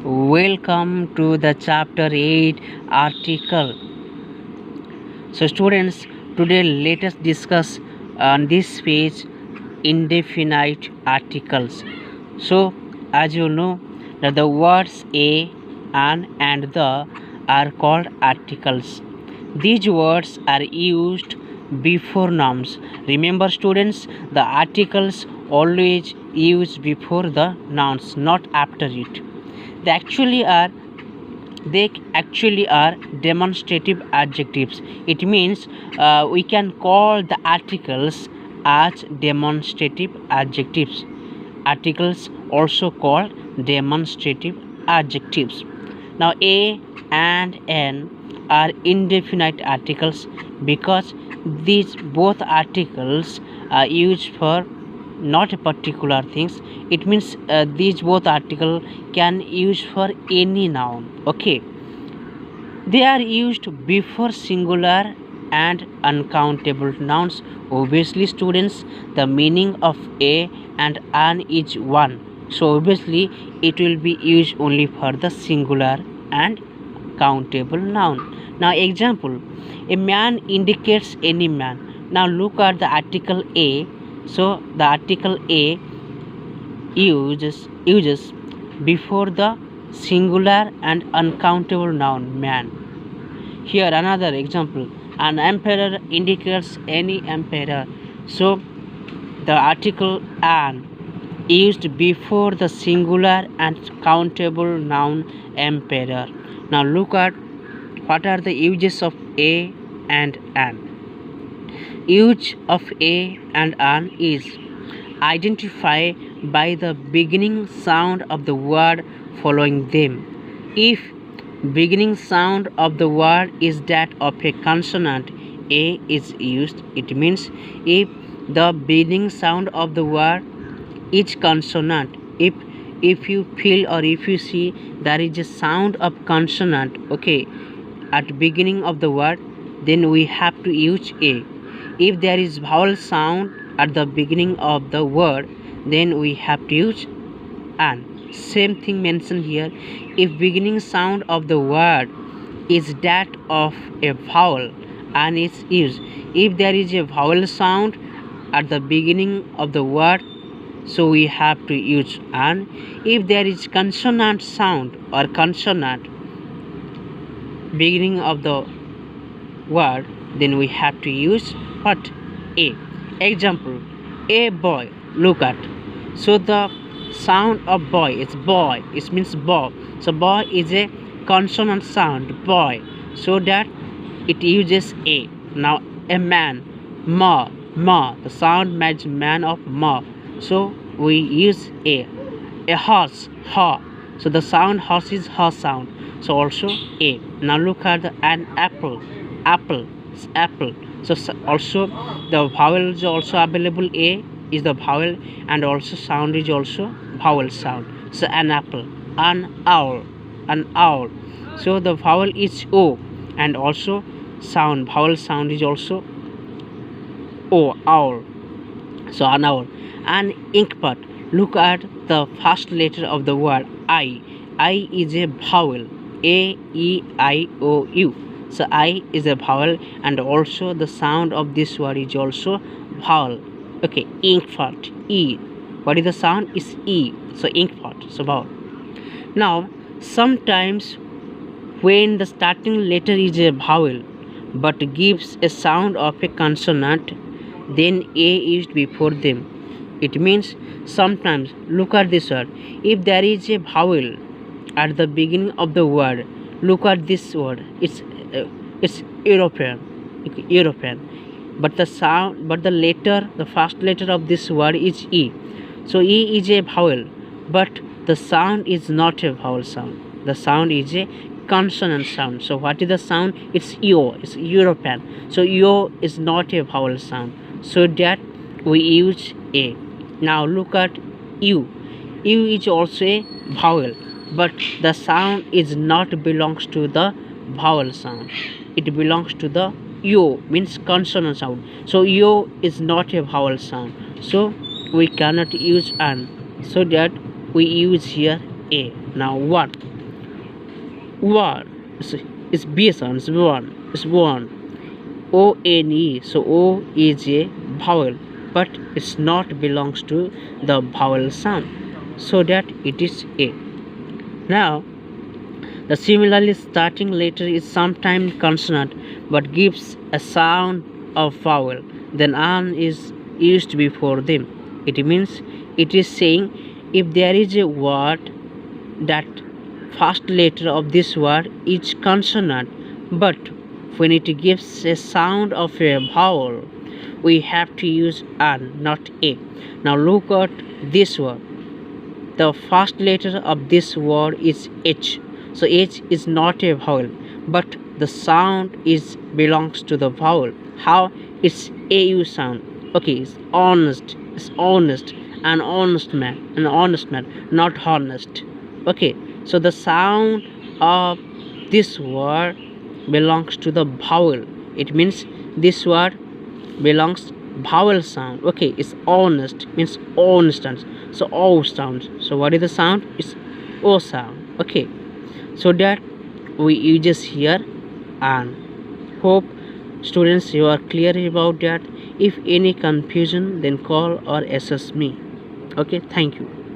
Welcome to the chapter 8 article. So students, today let us discuss on this page indefinite articles. So as you know that the words a, an and the are called articles. These words are used before nouns. Remember students, the articles always used before the nouns, not after it. They actually are they actually are demonstrative adjectives. It means we can call the articles as demonstrative adjectives. Articles also called demonstrative adjectives. Now a and n are indefinite articles because these both articles are used for not a particular things. It means these both article can use for any noun. Okay, they are used before singular and uncountable nouns. Obviously students, the meaning of a and an is one, so obviously it will be used only for the singular and countable noun. Now example, a man indicates any man. Now look at the article a. So the article a uses before the singular and uncountable noun man. Here another example, an emperor indicates any emperor. So the article an used before the singular and countable noun emperor. Now look at what are the uses of a and an. Use of a and an is identify by the beginning sound of the word following them. If beginning sound of the word is that of a consonant, a is used. It means if the beginning sound of the word is consonant, if you feel or if you see there is a sound of consonant, okay, at beginning of the word, then we have to use a. If there is vowel sound at the beginning of the word, then we have to use an. Same thing mentioned here. If beginning sound of the word is that of a vowel, an is used. If there is a vowel sound at the beginning of the word, so we have to use an. If there is consonant sound or consonant beginning of the word, then we have to use what? A. Example, a boy. Look at. So the sound of boy is boy. It means boy. So boy is a consonant sound, boy. So that it uses a. Now a man, ma, ma. The sound matches man of ma. So we use a. A horse, ha. So the sound horse is ha sound. So also a. Now look at an apple, apple, apple. So also the vowel is also available. A is the vowel and also sound is also vowel sound. So an apple, an owl, an owl. So the vowel is o and also sound, vowel sound is also o, owl. So an owl. An inkpot. Look at the first letter of the word I. I is a vowel. A, E, I, O, U. So I is a vowel and also the sound of this word is also vowel. Okay, inkpot, E. What is the sound? Is E. So inkpot, so vowel. Now sometimes when the starting letter is a vowel but gives a sound of a consonant, then a is before them. It means sometimes, look at this word, if there is a vowel at the beginning of the word, look at this word, it's European, okay, European, but the sound, but the letter, the first letter of this word is E. So E is a vowel, but the sound is not a vowel sound. The sound is a consonant sound. So what is the sound? It's yo, it's European. So yo is not a vowel sound. So that we use a. Now look at U. U is also a vowel, but the sound is not belongs to the vowel sound. It belongs to the yo, means consonant sound. So yo is not a vowel sound. So we cannot use an. So that we use here A. Now one. One is B sound. Is one. Is one. O N E. So O is a vowel, but it's not belongs to the vowel sound. So that it is A. Now the similarly starting letter is sometimes consonant but gives a sound of vowel. Then an is used before them. It means it is saying if there is a word that first letter of this word is consonant, but when it gives a sound of a vowel, we have to use an, not a. Now look at this word. The first letter of this word is H. So H is not a vowel, but the sound is belongs to the vowel. How? It's AU sound. Okay, it's honest. It's honest. An honest man, not honest. Okay, so the sound of this word belongs to the vowel. It means this word belongs vowel sound. Okay, it's honest means honest. So O sound. So what is the sound? It's O sound. Okay, so that we uses here, and hope students you are clear about that. If any confusion, then call or assess me. Okay, thank you.